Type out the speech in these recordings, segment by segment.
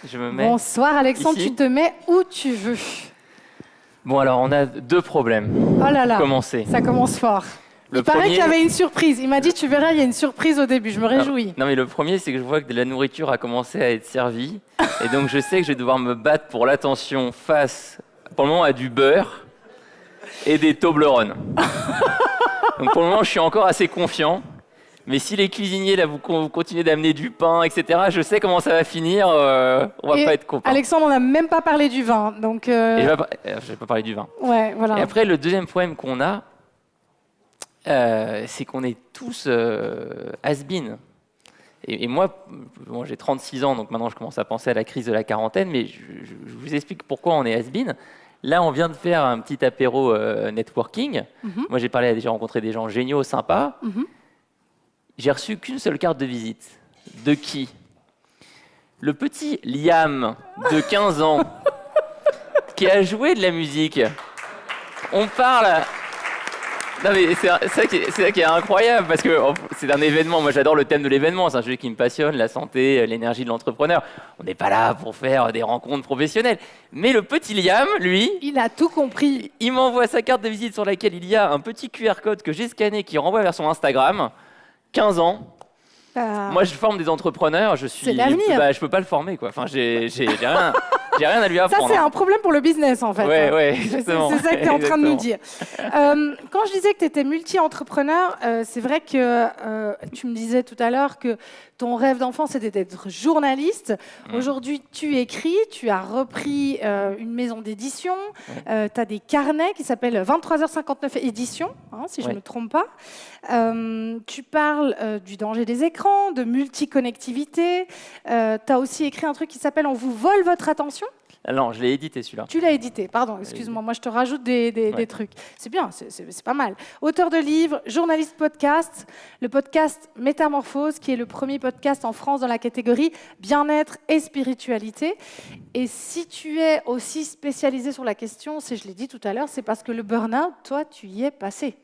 Je me mets Bonsoir Alexandre, ici. tu te mets où tu veux. Bon, alors, on a deux problèmes. Oh là là, Pour commencer. ça commence fort. Il paraît qu'il y avait une surprise. Il m'a dit, tu verras, il y a une surprise au début. Je me réjouis. Non, mais le premier, c'est que je vois que de la nourriture a commencé à être servie. Et donc, je sais que je vais devoir me battre pour l'attention face, pour le moment, à du beurre et des Toblerone. Donc, pour le moment, je suis encore assez confiant. Mais si les cuisiniers, là, vous continuez d'amener du pain, etc., je sais comment ça va finir. On va pas être copains. Alexandre, on n'a même pas parlé du vin. Donc, Et je vais pas parler du vin. Ouais, voilà. Et après, le deuxième problème qu'on a, c'est qu'on est tous has-been. Et moi, bon, j'ai 36 ans, donc maintenant je commence à penser à la crise de la quarantaine, mais je vous explique pourquoi on est has-been. Là, on vient de faire un petit apéro networking. Moi, j'ai rencontré des gens géniaux, sympas. J'ai reçu qu'une seule carte de visite. De qui? Le petit Liam, de 15 ans, qui a joué de la musique. On parle... Non mais c'est ça qui est incroyable parce que c'est un événement, moi j'adore le thème de l'événement, c'est un sujet qui me passionne, la santé, l'énergie de l'entrepreneur. On n'est pas là pour faire des rencontres professionnelles. Mais le petit Liam, lui... Il a tout compris. Il m'envoie sa carte de visite sur laquelle il y a un petit QR code que j'ai scanné qui renvoie vers son Instagram. 15 ans. Moi je forme des entrepreneurs, c'est l'avenir. Je peux pas le former quoi. Enfin j'ai rien à lui apprendre. Ça c'est un problème pour le business en fait. Ouais, exactement. C'est ça que tu es en train de nous dire. Quand je disais que tu étais multi-entrepreneur, c'est vrai que tu me disais tout à l'heure que ton rêve d'enfant c'était d'être journaliste. Aujourd'hui tu écris, tu as repris une maison d'édition, tu as des carnets qui s'appellent 23h59 éditions, hein, si je ne me trompe pas. Tu parles du danger des écrans, de multiconnectivité. Tu as aussi écrit un truc qui s'appelle « On vous vole votre attention ». Non, je l'ai édité celui-là. Tu l'as édité, pardon, excuse-moi, moi je te rajoute des trucs. C'est bien, c'est pas mal. Auteur de livres, journaliste podcast, le podcast Métamorphose, qui est le premier podcast en France dans la catégorie bien-être et spiritualité. Et si tu es aussi spécialisé sur la question, je l'ai dit tout à l'heure, c'est parce que le burn-out, toi, tu y es passé.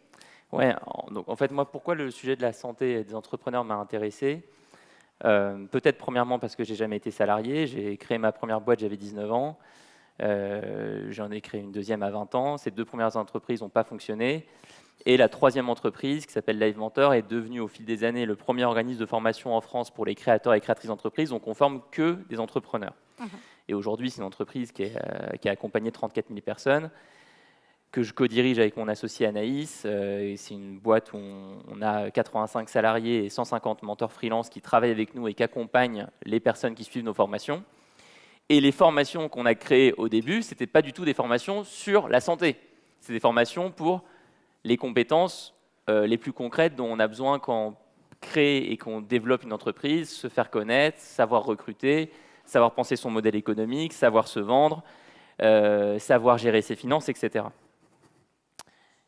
Ouais, donc en fait, moi, pourquoi le sujet de la santé des entrepreneurs m'a intéressé? Peut-être premièrement parce que j'ai jamais été salarié. J'ai créé ma première boîte, j'avais 19 ans. J'en ai créé une deuxième à 20 ans. Ces deux premières entreprises n'ont pas fonctionné. Et la troisième entreprise, qui s'appelle Live Mentor, est devenue au fil des années le premier organisme de formation en France pour les créateurs et créatrices d'entreprises. Donc on forme que des entrepreneurs. Et aujourd'hui, c'est une entreprise qui a accompagné 34 000 personnes, que je co-dirige avec mon associé Anaïs. C'est une boîte où on a 85 salariés et 150 mentors freelance qui travaillent avec nous et qui accompagnent les personnes qui suivent nos formations. Et les formations qu'on a créées au début, ce n'étaient pas du tout des formations sur la santé. C'est des formations pour les compétences les plus concrètes dont on a besoin quand on crée et qu'on développe une entreprise, se faire connaître, savoir recruter, savoir penser son modèle économique, savoir se vendre, savoir gérer ses finances, etc.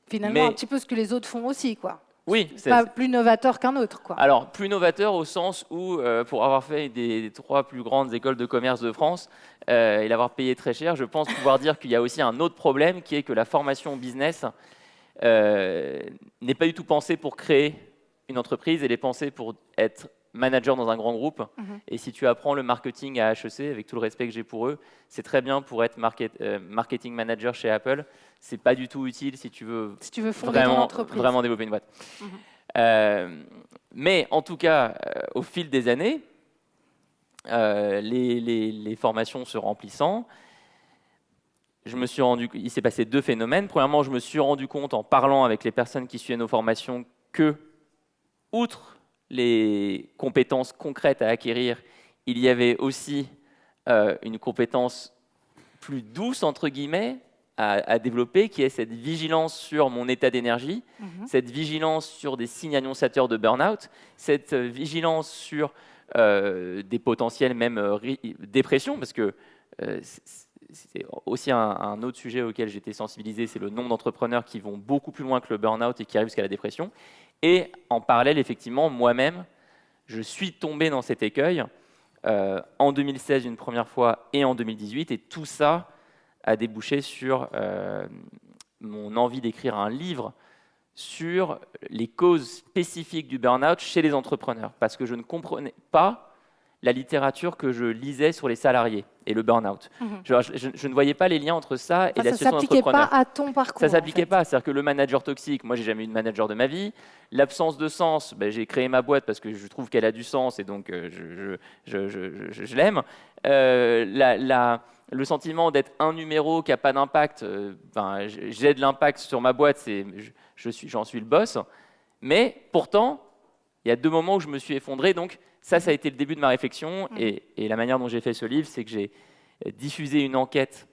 Finalement, un petit peu ce que les autres font aussi, quoi. Oui, c'est pas plus novateur qu'un autre, quoi. Alors, plus novateur au sens où, pour avoir fait des 3 plus grandes écoles de commerce de France et l'avoir payé très cher, je pense pouvoir dire qu'il y a aussi un autre problème qui est que la formation business n'est pas du tout pensée pour créer une entreprise, elle est pensée pour être manager dans un grand groupe. Et si tu apprends le marketing à HEC, avec tout le respect que j'ai pour eux, c'est très bien pour être marketing manager chez Apple. C'est pas du tout utile si tu veux fonder ton entreprise. Vraiment développer une boîte. Mais en tout cas, au fil des années, les formations se remplissant, il s'est passé 2 phénomènes. Premièrement, je me suis rendu compte en parlant avec les personnes qui suivaient nos formations que, outre les compétences concrètes à acquérir, il y avait aussi une compétence plus douce, entre guillemets, à développer, qui est cette vigilance sur mon état d'énergie, cette vigilance sur des signes annonciateurs de burn-out, cette vigilance sur des potentiels même dépression, parce que c'est aussi un autre sujet auquel j'étais sensibilisé, c'est le nombre d'entrepreneurs qui vont beaucoup plus loin que le burn-out et qui arrivent jusqu'à la dépression. Et en parallèle, effectivement, moi-même, je suis tombé dans cet écueil en 2016 une première fois et en 2018, et tout ça a débouché sur mon envie d'écrire un livre sur les causes spécifiques du burn-out chez les entrepreneurs, parce que je ne comprenais pas la littérature que je lisais sur les salariés et le burn-out. Je ne voyais pas les liens entre ça et la situation d'entrepreneur. Ça ne s'appliquait pas à ton parcours. Ça ne s'appliquait pas. C'est-à-dire que le manager toxique, moi, j'ai jamais eu de manager de ma vie. L'absence de sens, ben, j'ai créé ma boîte parce que je trouve qu'elle a du sens et donc je l'aime. Le sentiment d'être un numéro qui n'a pas d'impact, j'ai de l'impact sur ma boîte, j'en suis le boss. Mais pourtant, il y a 2 moments où je me suis effondré. Donc ça a été le début de ma réflexion. Et la manière dont j'ai fait ce livre, c'est que j'ai diffusé une enquête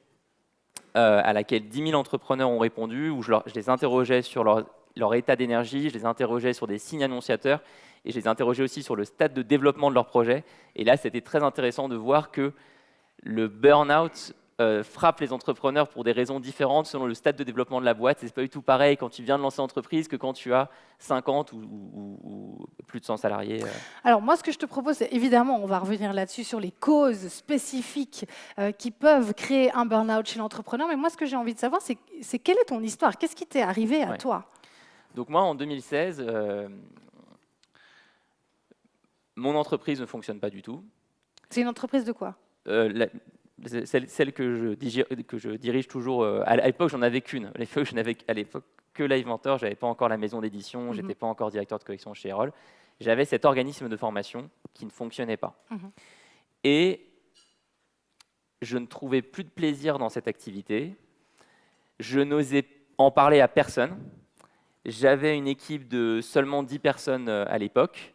à laquelle 10 000 entrepreneurs ont répondu, où je les interrogeais sur leur état d'énergie, je les interrogeais sur des signes annonciateurs et je les interrogeais aussi sur le stade de développement de leur projet. Et là, c'était très intéressant de voir que le burn-out frappe les entrepreneurs pour des raisons différentes selon le stade de développement de la boîte. C'est pas du tout pareil quand tu viens de lancer l'entreprise que quand tu as 50 ou plus de 100 salariés. Alors moi, ce que je te propose, c'est évidemment, on va revenir là-dessus sur les causes spécifiques qui peuvent créer un burn-out chez l'entrepreneur. Mais moi, ce que j'ai envie de savoir, c'est quelle est ton histoire? Qu'est-ce qui t'est arrivé à toi? Donc moi, en 2016, mon entreprise ne fonctionne pas du tout. C'est une entreprise de quoi? Celle que je dirige toujours. À l'époque, j'en avais qu'une. À l'époque que Live Mentor, je n'avais pas encore la maison d'édition, je n'étais pas encore directeur de collection chez Erol. J'avais cet organisme de formation qui ne fonctionnait pas. Et je ne trouvais plus de plaisir dans cette activité. Je n'osais en parler à personne. J'avais une équipe de seulement 10 personnes à l'époque.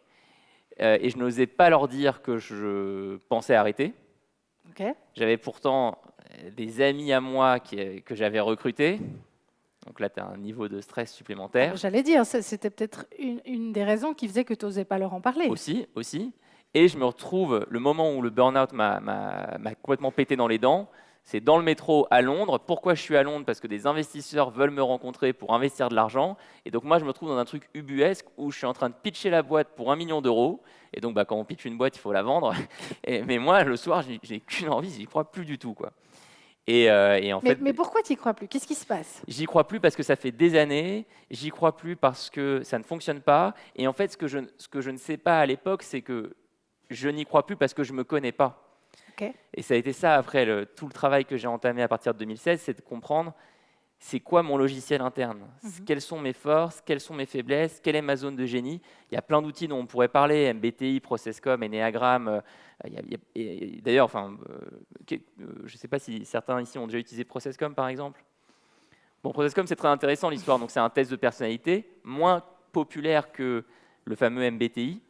Et je n'osais pas leur dire que je pensais arrêter. J'avais pourtant des amis à moi que j'avais recrutés. Donc là, tu as un niveau de stress supplémentaire. J'allais dire, c'était peut-être une des raisons qui faisait que tu n'osais pas leur en parler. Aussi. Et je me retrouve, le moment où le burn-out m'a complètement pété dans les dents, c'est dans le métro à Londres. Pourquoi je suis à Londres? Parce que des investisseurs veulent me rencontrer pour investir de l'argent. Et donc moi, je me trouve dans un truc ubuesque où je suis en train de pitcher la boîte pour 1 million d'euros. Et donc, quand on pitch une boîte, il faut la vendre. Mais moi, le soir, j'ai qu'une envie, j'y crois plus du tout, quoi. Et en fait, mais pourquoi tu n'y crois plus? Qu'est-ce qui se passe? J'y crois plus parce que ça fait des années. J'y crois plus parce que ça ne fonctionne pas. Et en fait, ce que je ne sais pas à l'époque, c'est que je n'y crois plus parce que je me connais pas. Et ça a été ça après tout le travail que j'ai entamé à partir de 2016, c'est de comprendre c'est quoi mon logiciel interne, quelles sont mes forces, quelles sont mes faiblesses, quelle est ma zone de génie. Il y a plein d'outils dont on pourrait parler, MBTI, Processcom, Enneagram. D'ailleurs, je ne sais pas si certains ici ont déjà utilisé Processcom par exemple. Bon, Processcom, c'est très intéressant l'histoire. Donc c'est un test de personnalité, moins populaire que le fameux MBTI,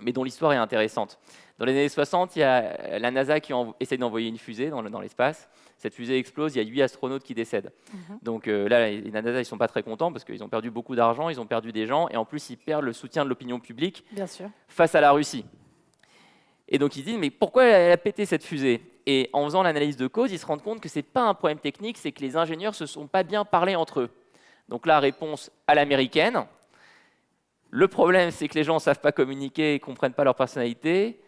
mais dont l'histoire est intéressante. Dans les années 60, il y a la NASA qui essaie d'envoyer une fusée dans l'espace. Cette fusée explose, il y a 8 astronautes qui décèdent. Donc là, la NASA, ils ne sont pas très contents parce qu'ils ont perdu beaucoup d'argent, ils ont perdu des gens, et en plus, ils perdent le soutien de l'opinion publique face à la Russie. Et donc, ils se disent, mais pourquoi elle a pété cette fusée? Et en faisant l'analyse de cause, ils se rendent compte que ce n'est pas un problème technique, c'est que les ingénieurs ne se sont pas bien parlé entre eux. Donc là, réponse à l'américaine. Le problème, c'est que les gens ne savent pas communiquer et ne comprennent pas leur personnalité.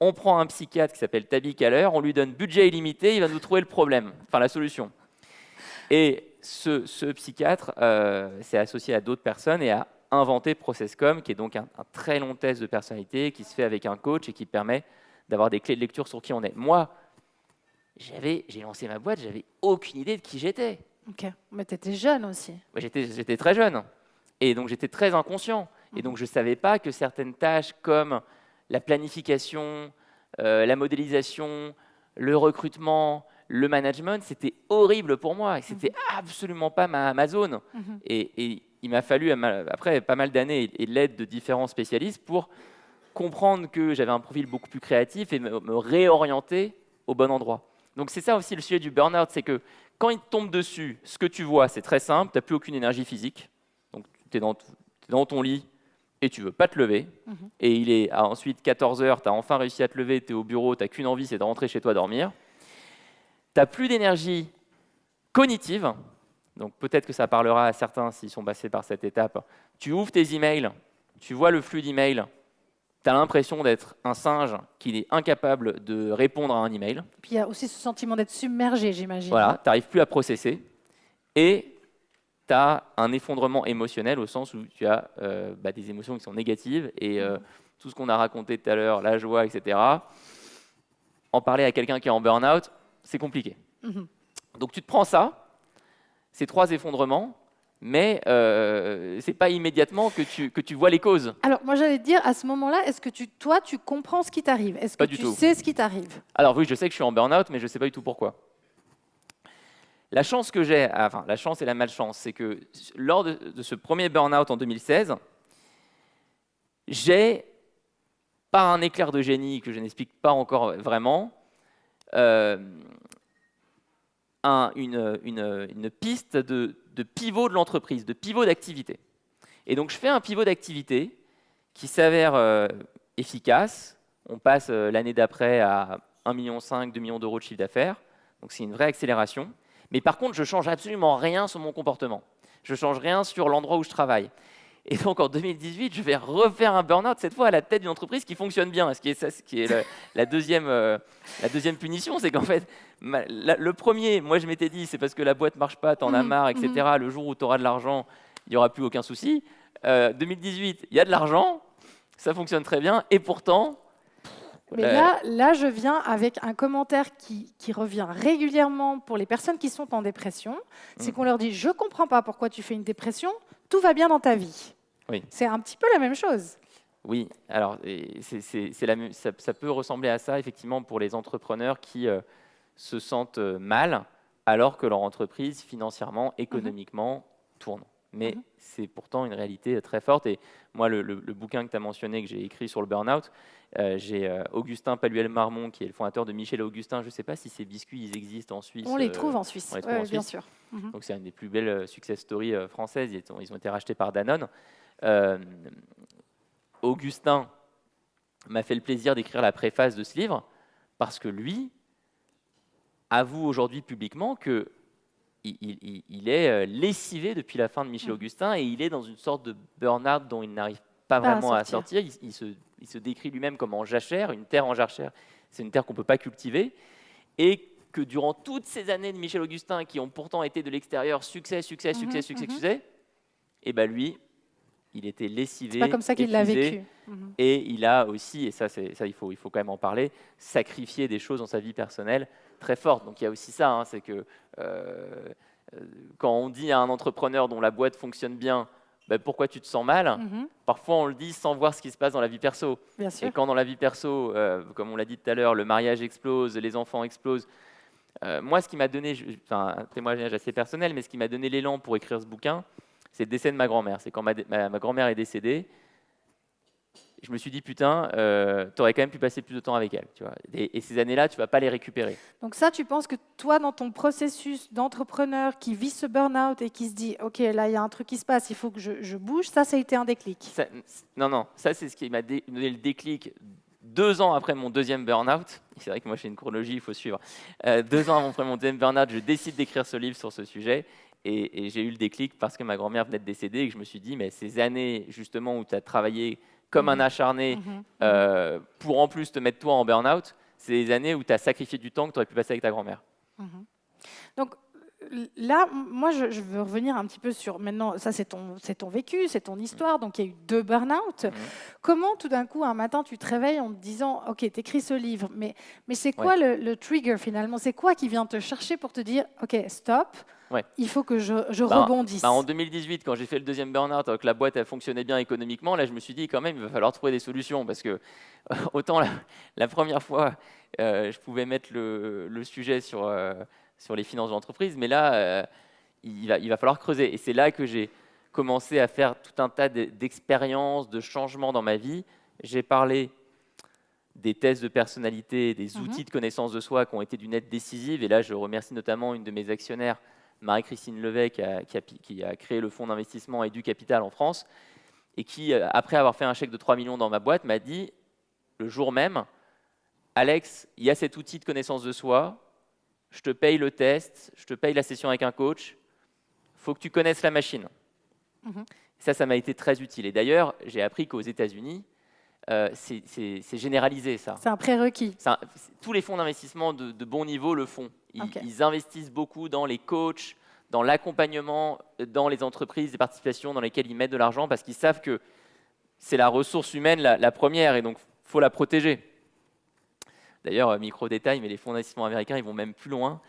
On prend un psychiatre qui s'appelle Tabi Kaler, on lui donne budget illimité, il va nous trouver le problème, la solution. Et ce psychiatre s'est associé à d'autres personnes et a inventé Processcom, qui est donc un très long test de personnalité qui se fait avec un coach et qui permet d'avoir des clés de lecture sur qui on est. Moi, j'ai lancé ma boîte, j'avais aucune idée de qui j'étais. Mais tu étais jeune aussi. J'étais très jeune. Et donc, j'étais très inconscient. Et donc, je ne savais pas que certaines tâches comme la planification, la modélisation, le recrutement, le management, c'était horrible pour moi. Et ce n'était absolument pas ma zone. Et il m'a fallu, après pas mal d'années et l'aide de différents spécialistes pour comprendre que j'avais un profil beaucoup plus créatif et me réorienter au bon endroit. Donc, c'est ça aussi le sujet du burn-out, c'est que quand il te tombe dessus, ce que tu vois, c'est très simple, tu n'as plus aucune énergie physique. Donc, tu es dans ton lit et tu ne veux pas te lever. Et il est ensuite 14 heures, tu as enfin réussi à te lever, tu es au bureau, tu n'as qu'une envie, c'est de rentrer chez toi dormir. Tu n'as plus d'énergie cognitive. Donc, peut-être que ça parlera à certains s'ils sont passés par cette étape. Tu ouvres tes emails, tu vois le flux d'emails. Tu as l'impression d'être un singe qui est incapable de répondre à un email. Puis il y a aussi ce sentiment d'être submergé, j'imagine. Voilà, tu n'arrives plus à processer. Et tu as un effondrement émotionnel au sens où tu as des émotions qui sont négatives et tout ce qu'on a raconté tout à l'heure, la joie, etc., en parler à quelqu'un qui est en burn-out, c'est compliqué. Donc tu te prends ça, ces 3 effondrements, mais ce n'est pas immédiatement que tu vois les causes. Alors, moi, j'allais te dire, à ce moment-là, est-ce que toi, tu comprends ce qui t'arrive? Est-ce que Pas du tu tout. sais ce qui t'arrive? Alors oui, je sais que je suis en burn-out, mais je ne sais pas du tout pourquoi. La chance que j'ai, enfin la chance et la malchance, c'est que lors de ce premier burn-out en 2016, j'ai, par un éclair de génie que je n'explique pas encore vraiment, une piste de pivot de l'entreprise, de pivot d'activité. Et donc je fais un pivot d'activité qui s'avère efficace. On passe l'année d'après à 1,5 million, 2 millions d'euros de chiffre d'affaires. Donc c'est une vraie accélération. Mais par contre, je ne change absolument rien sur mon comportement. Je ne change rien sur l'endroit où je travaille. Et donc en 2018, je vais refaire un burn-out, cette fois à la tête d'une entreprise qui fonctionne bien. Ce qui est la deuxième punition, c'est qu'en fait, le premier, moi je m'étais dit, c'est parce que la boîte ne marche pas, t'en as marre, etc. Le jour où tu auras de l'argent, il n'y aura plus aucun souci. 2018, il y a de l'argent, ça fonctionne très bien, et pourtant... Mais là, je viens avec un commentaire qui revient régulièrement pour les personnes qui sont en dépression. C'est qu'on leur dit, je ne comprends pas pourquoi tu fais une dépression, tout va bien dans ta vie. Oui. C'est un petit peu la même chose. Oui, alors ça peut ressembler à ça, effectivement, pour les entrepreneurs qui se sentent mal, alors que leur entreprise, financièrement, économiquement, tourne. Mais c'est pourtant une réalité très forte. Et moi, le bouquin que tu as mentionné, que j'ai écrit sur le burn-out, j'ai Augustin Paluel-Marmont, qui est le fondateur de Michel et Augustin. Je ne sais pas si ces biscuits ils existent en Suisse. On les trouve en Suisse, bien sûr. Donc c'est une des plus belles success stories françaises. Ils ont été rachetés par Danone. Augustin m'a fait le plaisir d'écrire la préface de ce livre, parce que lui avoue aujourd'hui publiquement que il est lessivé depuis la fin de Michel Augustin, et il est dans une sorte de burn-out dont il n'arrive pas vraiment à sortir. Il se décrit lui-même comme en jachère, une terre en jachère. C'est une terre qu'on ne peut pas cultiver. Et que durant toutes ces années de Michel Augustin, qui ont pourtant été de l'extérieur succès, et ben lui, il était lessivé. C'est pas comme ça qu'il l'a vécu. Et il a aussi, et ça il faut quand même en parler, sacrifié des choses dans sa vie personnelle très fortes. Donc il y a aussi ça, c'est que quand on dit à un entrepreneur dont la boîte fonctionne bien, pourquoi tu te sens mal, parfois on le dit sans voir ce qui se passe dans la vie perso. Bien sûr. Et quand dans la vie perso, comme on l'a dit tout à l'heure, le mariage explose, les enfants explosent, moi ce qui m'a donné, un témoignage assez personnel, mais ce qui m'a donné l'élan pour écrire ce bouquin, c'est le décès de ma grand-mère. C'est quand ma grand-mère est décédée, je me suis dit, putain, tu aurais quand même pu passer plus de temps avec elle. Tu vois. Et ces années-là, tu ne vas pas les récupérer. Donc ça, tu penses que toi, dans ton processus d'entrepreneur qui vit ce burn-out et qui se dit, OK, là, il y a un truc qui se passe, il faut que je bouge, ça a été un déclic? Non, ça, c'est ce qui m'a donné le déclic 2 ans après mon deuxième burn-out. C'est vrai que moi, j'ai une chronologie, il faut suivre. 2 ans après mon deuxième burn-out, je décide d'écrire ce livre sur ce sujet. Et j'ai eu le déclic parce que ma grand-mère venait de décéder et que je me suis dit, mais ces années, justement, où tu as travaillé comme un acharné pour en plus te mettre toi en burn-out, c'est des années où tu as sacrifié du temps que tu aurais pu passer avec ta grand-mère. Donc là, moi, je veux revenir un petit peu sur, maintenant, ça c'est ton vécu, c'est ton histoire, donc il y a eu 2 burn-out. Comment tout d'un coup, un matin, tu te réveilles en te disant, OK, tu écris ce livre, mais c'est quoi le trigger finalement? C'est quoi qui vient te chercher pour te dire, OK, stop, il faut que je rebondisse? En 2018, quand j'ai fait le deuxième burn-out, alors que la boîte elle fonctionnait bien économiquement, là je me suis dit quand même, il va falloir trouver des solutions, parce que autant la première fois, je pouvais mettre le sujet sur les finances de l'entreprise, mais là, il va falloir creuser. Et c'est là que j'ai commencé à faire tout un tas d'expériences, de changements dans ma vie. J'ai parlé des tests de personnalité, des outils de connaissance de soi qui ont été d'une aide décisive. Et là, je remercie notamment une de mes actionnaires, Marie-Christine Levet, qui a créé le fonds d'investissement Edu Capital en France, et qui, après avoir fait un chèque de 3 millions dans ma boîte, m'a dit, le jour même, Alex, il y a cet outil de connaissance de soi, je te paye le test, je te paye la session avec un coach, il faut que tu connaisses la machine. Ça m'a été très utile. Et d'ailleurs, j'ai appris qu'aux États-Unis, c'est généralisé, ça. C'est un prérequis. Tous les fonds d'investissement de bon niveau le font. Ils investissent beaucoup dans les coachs, dans l'accompagnement, dans les entreprises, des participations dans lesquelles ils mettent de l'argent, parce qu'ils savent que c'est la ressource humaine la première, et donc il faut la protéger. D'ailleurs, micro-détail, mais les fonds d'investissement américains, ils vont même plus loin.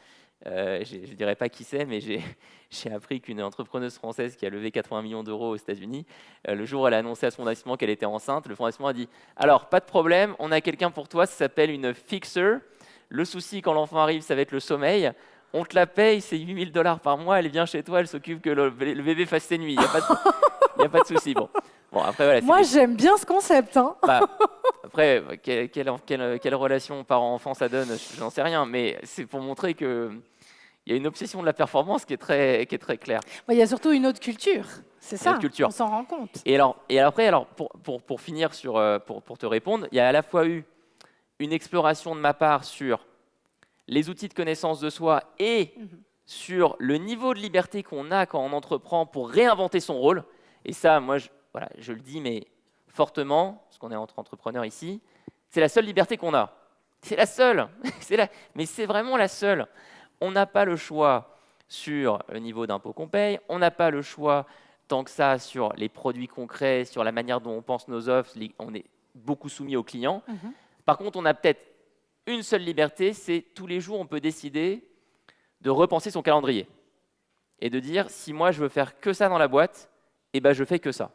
Je ne dirais pas qui c'est, mais j'ai appris qu'une entrepreneuse française qui a levé 80 millions d'euros aux États-Unis, le jour où elle a annoncé à son fonds d'investissement qu'elle était enceinte, le fonds d'investissement a dit « Alors, pas de problème, on a quelqu'un pour toi, ça s'appelle une fixer. Le souci, quand l'enfant arrive, ça va être le sommeil. On te la paye, c'est 8 000 $ par mois, elle vient chez toi, elle s'occupe que le bébé fasse ses nuits. Il n'y a pas de souci. » Bon, après, voilà, moi, j'aime bien ce concept. Hein. Bah, après, quelle relation parent-enfant ça donne, j'en sais rien, mais c'est pour montrer qu'il y a une obsession de la performance qui est très claire. Il y a surtout une autre culture, c'est ça, on s'en rend compte. Et après, pour finir, pour te répondre, il y a à la fois eu une exploration de ma part sur les outils de connaissance de soi et sur le niveau de liberté qu'on a quand on entreprend pour réinventer son rôle. Et ça, moi, je le dis, mais fortement, parce qu'on est entre entrepreneurs ici, c'est la seule liberté qu'on a. C'est la seule. Mais c'est vraiment la seule. On n'a pas le choix sur le niveau d'impôt qu'on paye, on n'a pas le choix tant que ça sur les produits concrets, sur la manière dont on pense nos offres, on est beaucoup soumis aux clients. Par contre, on a peut-être une seule liberté, c'est tous les jours, on peut décider de repenser son calendrier et de dire, si moi, je veux faire que ça dans la boîte, eh ben, je fais que ça.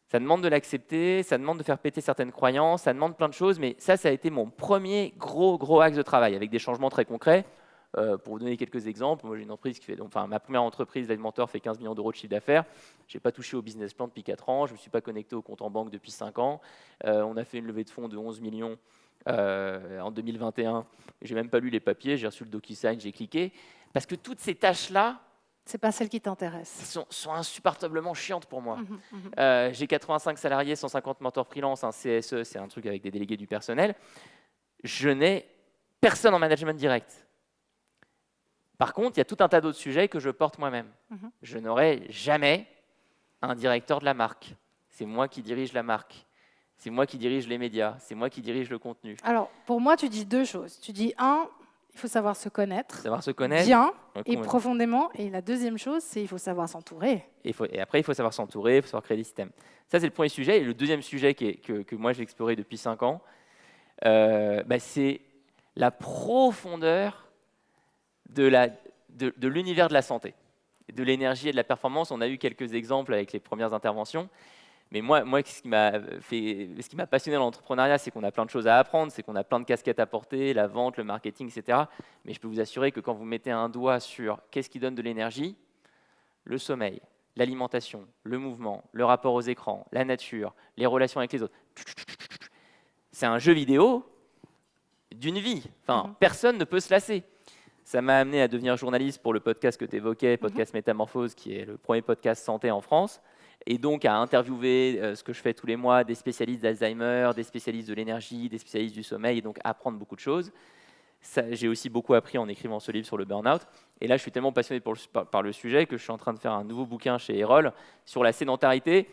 Ça demande de l'accepter, ça demande de faire péter certaines croyances, ça demande plein de choses, mais ça a été mon premier gros axe de travail, avec des changements très concrets. Pour vous donner quelques exemples, moi j'ai une entreprise qui fait, ma première entreprise d'Alimentor fait 15 millions d'euros de chiffre d'affaires. Je n'ai pas touché au business plan depuis 4 ans, je ne me suis pas connecté au compte en banque depuis 5 ans. On a fait une levée de fonds de 11 millions en 2021. Je n'ai même pas lu les papiers, j'ai reçu le DocuSign, j'ai cliqué. Parce que toutes ces tâches-là, c'est pas celles qui t'intéressent. Sont insupportablement chiantes pour moi. J'ai 85 salariés, 150 mentors freelance, un CSE, c'est un truc avec des délégués du personnel. Je n'ai personne en management direct. Par contre, il y a tout un tas d'autres sujets que je porte moi-même. Je n'aurai jamais un directeur de la marque. C'est moi qui dirige la marque. C'est moi qui dirige les médias. C'est moi qui dirige le contenu. Alors, pour moi, tu dis deux choses. Tu dis, il faut savoir se connaître. Savoir se connaître. Bien et profondément. Et la deuxième chose, c'est il faut savoir s'entourer. Et après, il faut savoir s'entourer, il faut savoir créer des systèmes. Ça, c'est le premier sujet. Et le deuxième sujet que moi, j'ai exploré depuis 5 ans, c'est la profondeur de l'univers de la santé, de l'énergie et de la performance. On a eu quelques exemples avec les premières interventions. Mais moi ce qui m'a passionné dans l'entrepreneuriat, c'est qu'on a plein de choses à apprendre, c'est qu'on a plein de casquettes à porter, la vente, le marketing, etc. Mais je peux vous assurer que quand vous mettez un doigt sur qu'est-ce qui donne de l'énergie, le sommeil, l'alimentation, le mouvement, le rapport aux écrans, la nature, les relations avec les autres, c'est un jeu vidéo d'une vie. Enfin, personne ne peut se lasser. Ça m'a amené à devenir journaliste pour le podcast que tu évoquais, Podcast Métamorphose, qui est le premier podcast santé en France. Et donc à interviewer ce que je fais tous les mois, des spécialistes d'Alzheimer, des spécialistes de l'énergie, des spécialistes du sommeil, et donc apprendre beaucoup de choses. J'ai aussi beaucoup appris en écrivant ce livre sur le burn-out. Et là, je suis tellement passionné par le sujet que je suis en train de faire un nouveau bouquin chez Erol sur la sédentarité.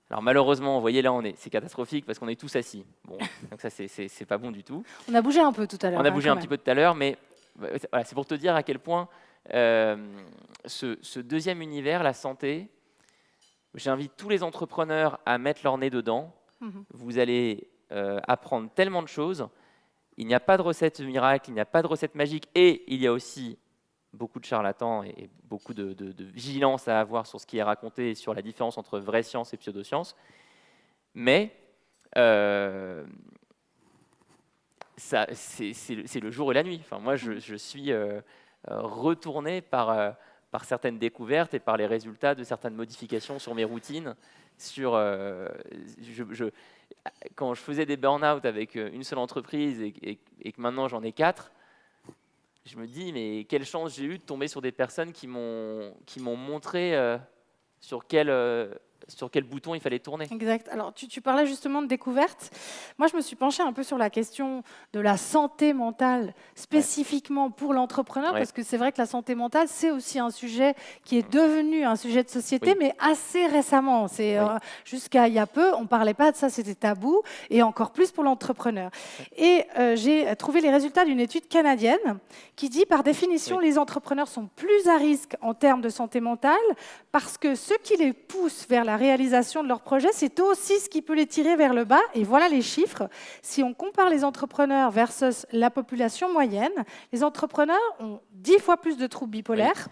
Alors malheureusement, vous voyez là, c'est catastrophique parce qu'on est tous assis. Bon, donc ça, c'est pas bon du tout. On a bougé un peu tout à l'heure. On a bougé un petit peu tout à l'heure, mais voilà, c'est pour te dire à quel point ce deuxième univers, la santé, j'invite tous les entrepreneurs à mettre leur nez dedans. Vous allez apprendre tellement de choses. Il n'y a pas de recette miracle, il n'y a pas de recette magique. Et il y a aussi beaucoup de charlatans et beaucoup de vigilance à avoir sur ce qui est raconté et sur la différence entre vraie science et pseudoscience. Mais c'est le jour et la nuit. Enfin, moi, je suis retourné par certaines découvertes et par les résultats de certaines modifications sur mes routines. Quand je faisais des burn-out avec une seule entreprise et que maintenant j'en ai 4, je me dis, mais quelle chance j'ai eu de tomber sur des personnes qui m'ont montré sur quel bouton il fallait tourner. Exact. Alors, tu parlais justement de découverte. Moi, je me suis penchée un peu sur la question de la santé mentale, spécifiquement pour l'entrepreneur, parce que c'est vrai que la santé mentale, c'est aussi un sujet qui est devenu un sujet de société, mais assez récemment. Jusqu'à il y a peu, on ne parlait pas de ça, c'était tabou, et encore plus pour l'entrepreneur. Et j'ai trouvé les résultats d'une étude canadienne qui dit, par définition, les entrepreneurs sont plus à risque en termes de santé mentale, parce que ce qui les pousse vers la réalisation de leur projet, c'est aussi ce qui peut les tirer vers le bas. Et voilà les chiffres. Si on compare les entrepreneurs versus la population moyenne, les entrepreneurs ont 10 fois plus de troubles bipolaires,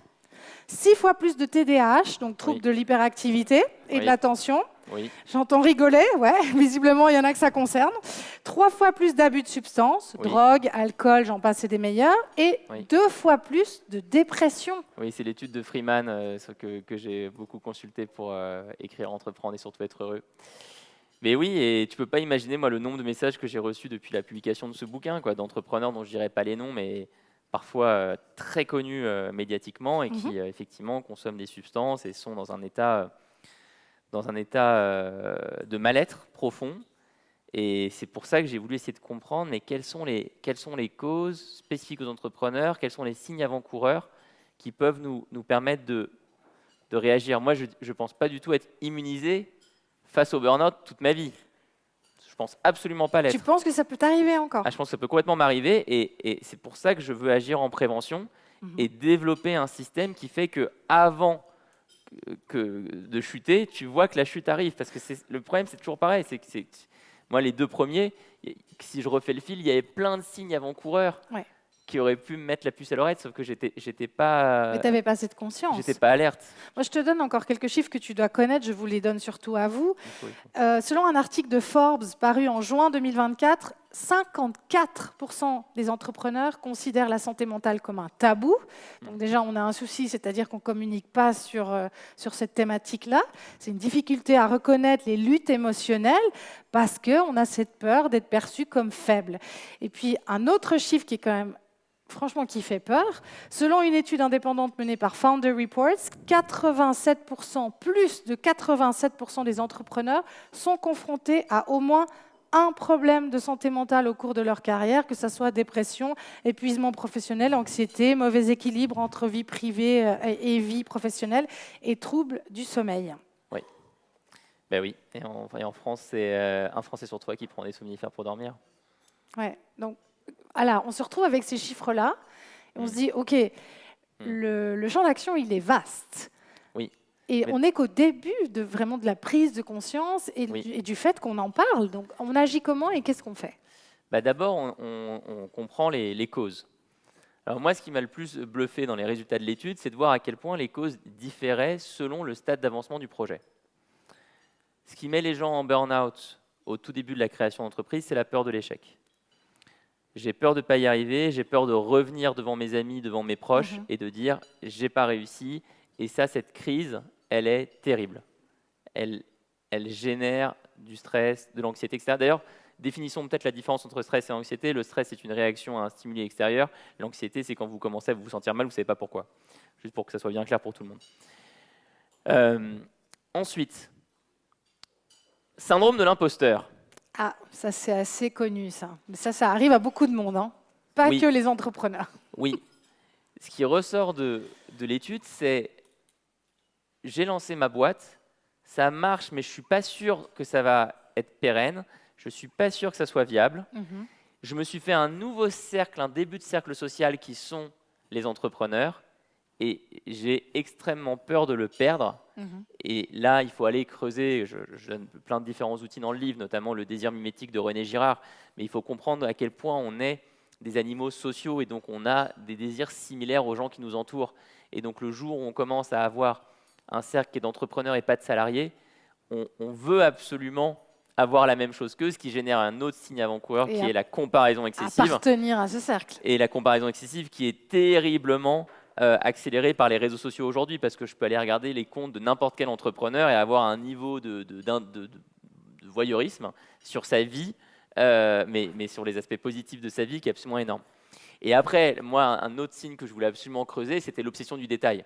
6 fois plus de TDAH, donc troubles de l'hyperactivité et de l'attention. Oui. J'entends rigoler, ouais, visiblement il y en a que ça concerne. 3 fois plus d'abus de substances, drogue, alcool, j'en passe et des meilleurs, et 2 fois plus de dépression. Oui, c'est l'étude de Freeman que j'ai beaucoup consulté pour écrire Entreprendre et surtout être heureux. Mais oui, et tu peux pas imaginer moi le nombre de messages que j'ai reçus depuis la publication de ce bouquin, d'entrepreneurs dont je dirais pas les noms, mais parfois très connus médiatiquement et qui effectivement consomment des substances et sont dans un état de mal-être profond. Et c'est pour ça que j'ai voulu essayer de comprendre mais quelles sont les causes spécifiques aux entrepreneurs, quels sont les signes avant-coureurs qui peuvent nous permettre de réagir. Moi, je ne pense pas du tout être immunisé face au burn-out toute ma vie. Je pense absolument pas l'être. Tu penses que ça peut t'arriver encore? Je pense que ça peut complètement m'arriver et c'est pour ça que je veux agir en prévention et développer un système qui fait qu'avant de chuter, tu vois que la chute arrive. Parce que le problème, c'est toujours pareil. Moi, les 2 premiers, si je refais le fil, il y avait plein de signes avant-coureurs qui auraient pu me mettre la puce à l'oreille, sauf que j'étais pas... Mais tu n'avais pas cette conscience. J'étais pas alerte. Moi, je te donne encore quelques chiffres que tu dois connaître. Je vous les donne surtout à vous. Selon un article de Forbes paru en juin 2024, 54% des entrepreneurs considèrent la santé mentale comme un tabou. Donc déjà, on a un souci, c'est-à-dire qu'on ne communique pas sur cette thématique-là. C'est une difficulté à reconnaître les luttes émotionnelles parce qu'on a cette peur d'être perçu comme faible. Et puis, un autre chiffre qui est quand même franchement qui fait peur. Selon une étude indépendante menée par Founder Reports, 87%, plus de 87% des entrepreneurs sont confrontés à au moins un problème de santé mentale au cours de leur carrière, que ce soit dépression, épuisement professionnel, anxiété, mauvais équilibre entre vie privée et vie professionnelle et troubles du sommeil. Oui. Ben oui. Et en France, c'est un Français sur 3 qui prend des somnifères pour dormir. Ouais. Donc, alors, on se retrouve avec ces chiffres-là, et on se dit, OK, le champ d'action, il est vaste. Oui. Et on n'est qu'au début de la prise de conscience et du fait qu'on en parle. Donc, on agit comment et qu'est-ce qu'on fait? D'abord, on comprend les causes. Alors moi, ce qui m'a le plus bluffé dans les résultats de l'étude, c'est de voir à quel point les causes différaient selon le stade d'avancement du projet. Ce qui met les gens en burn-out au tout début de la création d'entreprise, c'est la peur de l'échec. J'ai peur de ne pas y arriver, j'ai peur de revenir devant mes amis, devant mes proches et de dire « j'ai pas réussi ». Et ça, cette crise, elle est terrible. Elle génère du stress, de l'anxiété, etc. D'ailleurs, définissons peut-être la différence entre stress et anxiété. Le stress, c'est une réaction à un stimuli extérieur. L'anxiété, c'est quand vous commencez à vous sentir mal, vous ne savez pas pourquoi. Juste pour que ça soit bien clair pour tout le monde. Ensuite, syndrome de l'imposteur. Ah, ça c'est assez connu, ça. Mais ça arrive à beaucoup de monde, hein. Pas que les entrepreneurs. Oui. Ce qui ressort de l'étude, c'est j'ai lancé ma boîte, ça marche, mais je ne suis pas sûr que ça va être pérenne, je ne suis pas sûr que ça soit viable. Je me suis fait un nouveau cercle, un début de cercle social qui sont les entrepreneurs, et j'ai extrêmement peur de le perdre. Et là, il faut aller creuser. Je donne plein de différents outils dans le livre, notamment le désir mimétique de René Girard. Mais il faut comprendre à quel point on est des animaux sociaux et donc on a des désirs similaires aux gens qui nous entourent. Et donc le jour où on commence à avoir un cercle qui est d'entrepreneurs et pas de salariés, on veut absolument avoir la même chose qu'eux, ce qui génère un autre signe avant-coureur qui est la comparaison excessive. Appartenir à ce cercle. Et la comparaison excessive qui est terriblement accélérée par les réseaux sociaux aujourd'hui, parce que je peux aller regarder les comptes de n'importe quel entrepreneur et avoir un niveau de voyeurisme sur sa vie, mais sur les aspects positifs de sa vie qui est absolument énorme. Et après, moi, un autre signe que je voulais absolument creuser, c'était l'obsession du détail.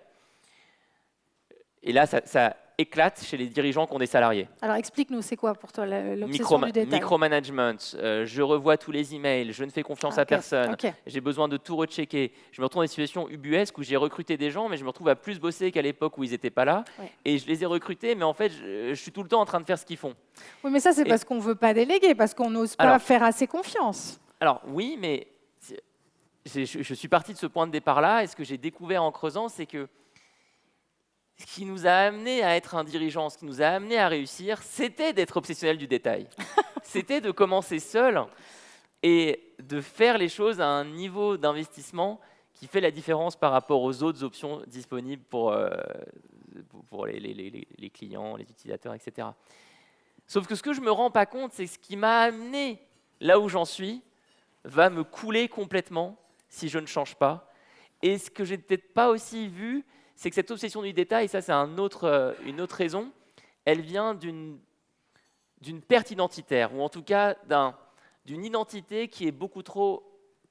Et là, ça éclate chez les dirigeants qui ont des salariés. Alors explique-nous, c'est quoi pour toi l'obsession du détail? Micromanagement, je revois tous les emails, je ne fais confiance à personne, j'ai besoin de tout rechecker. Je me retrouve dans des situations ubuesques où j'ai recruté des gens, mais je me retrouve à plus bosser qu'à l'époque où ils n'étaient pas là. Et je les ai recrutés, mais en fait, je suis tout le temps en train de faire ce qu'ils font. Oui, mais ça, c'est parce qu'on ne veut pas déléguer, parce qu'on n'ose pas faire assez confiance. Alors oui, mais je suis parti de ce point de départ-là, et ce que j'ai découvert en creusant, c'est que ce qui nous a amené à être un dirigeant, ce qui nous a amené à réussir, c'était d'être obsessionnel du détail. C'était de commencer seul et de faire les choses à un niveau d'investissement qui fait la différence par rapport aux autres options disponibles pour les clients, les utilisateurs, etc. Sauf que ce que je ne me rends pas compte, c'est que ce qui m'a amené là où j'en suis va me couler complètement si je ne change pas. Et ce que j'ai peut-être pas aussi vu, c'est que cette obsession du détail, ça c'est une autre raison, elle vient d'une perte identitaire, ou en tout cas d'une identité qui est beaucoup trop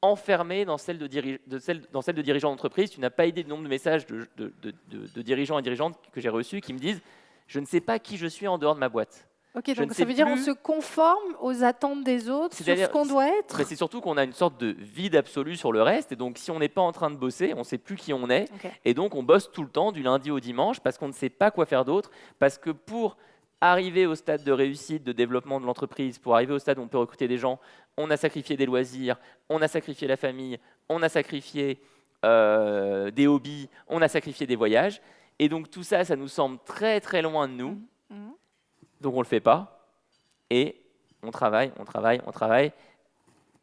enfermée dans celle de dirigeants d'entreprise. Tu n'as pas idée du nombre de messages de dirigeants et dirigeantes que j'ai reçus qui me disent « je ne sais pas qui je suis en dehors de ma boîte ». Ok, donc ça veut dire qu'on se conforme aux attentes des autres sur ce qu'on doit être. C'est surtout qu'on a une sorte de vide absolu sur le reste, et donc si on n'est pas en train de bosser, on ne sait plus qui on est, et donc on bosse tout le temps, du lundi au dimanche, parce qu'on ne sait pas quoi faire d'autre, parce que pour arriver au stade de réussite, de développement de l'entreprise, pour arriver au stade où on peut recruter des gens, on a sacrifié des loisirs, on a sacrifié la famille, on a sacrifié des hobbies, on a sacrifié des voyages, et donc tout ça, ça nous semble très très loin de nous. Donc on ne le fait pas, et on travaille,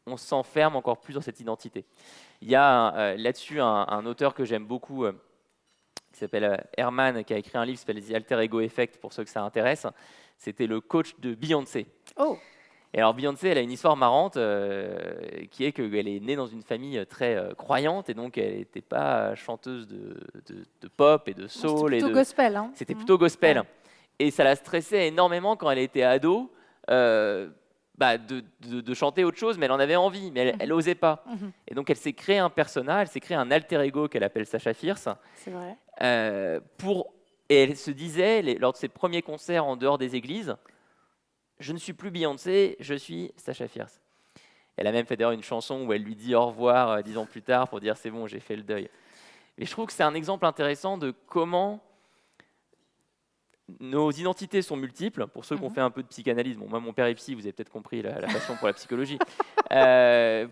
on s'enferme encore plus dans cette identité. Il y a là-dessus un auteur que j'aime beaucoup, qui s'appelle Herman, qui a écrit un livre qui s'appelle The Alter Ego Effect, pour ceux que ça intéresse. C'était le coach de Beyoncé. Oh. Et alors Beyoncé, elle a une histoire marrante, qui est qu'elle est née dans une famille très croyante, et donc elle n'était pas chanteuse de pop et de soul. C'était plutôt gospel. Hein. C'était plutôt gospel. Ouais. Et ça la stressait énormément quand elle était ado de chanter autre chose, mais elle en avait envie, mais elle n'osait pas. Et donc elle s'est créé un persona, elle s'est créé un alter ego qu'elle appelle Sasha Fierce. C'est vrai. Et elle se disait, lors de ses premiers concerts en dehors des églises, je ne suis plus Beyoncé, je suis Sasha Fierce. Elle a même fait d'ailleurs une chanson où elle lui dit au revoir 10 ans plus tard pour dire c'est bon, j'ai fait le deuil. Mais je trouve que c'est un exemple intéressant de comment nos identités sont multiples. Pour ceux qui ont fait un peu de psychanalyse, bon, moi mon père est psy, vous avez peut-être compris la passion pour la psychologie.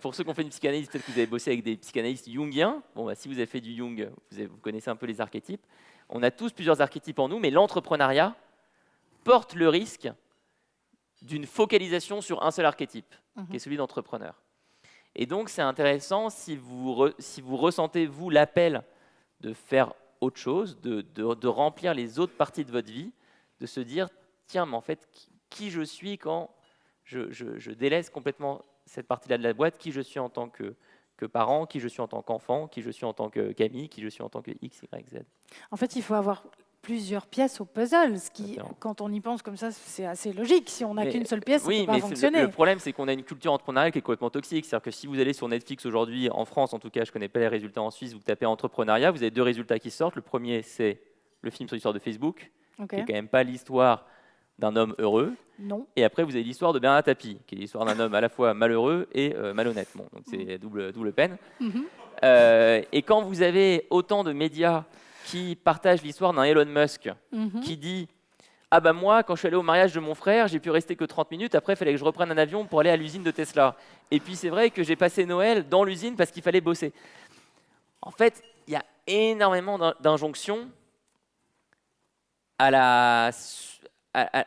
Pour ceux qui ont fait une psychanalyse, peut-être que vous avez bossé avec des psychanalystes jungiens. Bon, si vous avez fait du Jung, vous connaissez un peu les archétypes. On a tous plusieurs archétypes en nous, mais l'entrepreneuriat porte le risque d'une focalisation sur un seul archétype, qui est celui d'entrepreneur. Et donc c'est intéressant si vous ressentez, vous, l'appel de faire autre chose, de remplir les autres parties de votre vie, de se dire, tiens, mais en fait, qui je suis quand je délaisse complètement cette partie-là de la boîte, qui je suis en tant que parent, qui je suis en tant qu'enfant, qui je suis en tant qu'ami, qui je suis en tant que X, Y, Z. En fait, il faut avoir plusieurs pièces au puzzle, ce qui, quand on y pense comme ça, c'est assez logique. Si on n'a qu'une seule pièce, ça ne peut pas fonctionner. Le problème, c'est qu'on a une culture entrepreneuriale qui est complètement toxique. C'est-à-dire que si vous allez sur Netflix aujourd'hui, en France en tout cas, je ne connais pas les résultats en Suisse, vous tapez entrepreneuriat, vous avez 2 résultats qui sortent. Le premier, c'est le film sur l'histoire de Facebook, qui n'est quand même pas l'histoire d'un homme heureux. Non. Et après, vous avez l'histoire de Bernard Tapie, qui est l'histoire d'un homme à la fois malheureux et malhonnête. Bon, donc c'est double peine. Et quand vous avez autant de médias qui partage l'histoire d'un Elon Musk qui dit « Ah bah moi, quand je suis allé au mariage de mon frère, j'ai pu rester que 30 minutes, après il fallait que je reprenne un avion pour aller à l'usine de Tesla. Et puis c'est vrai que j'ai passé Noël dans l'usine parce qu'il fallait bosser. » En fait, il y a énormément d'injonctions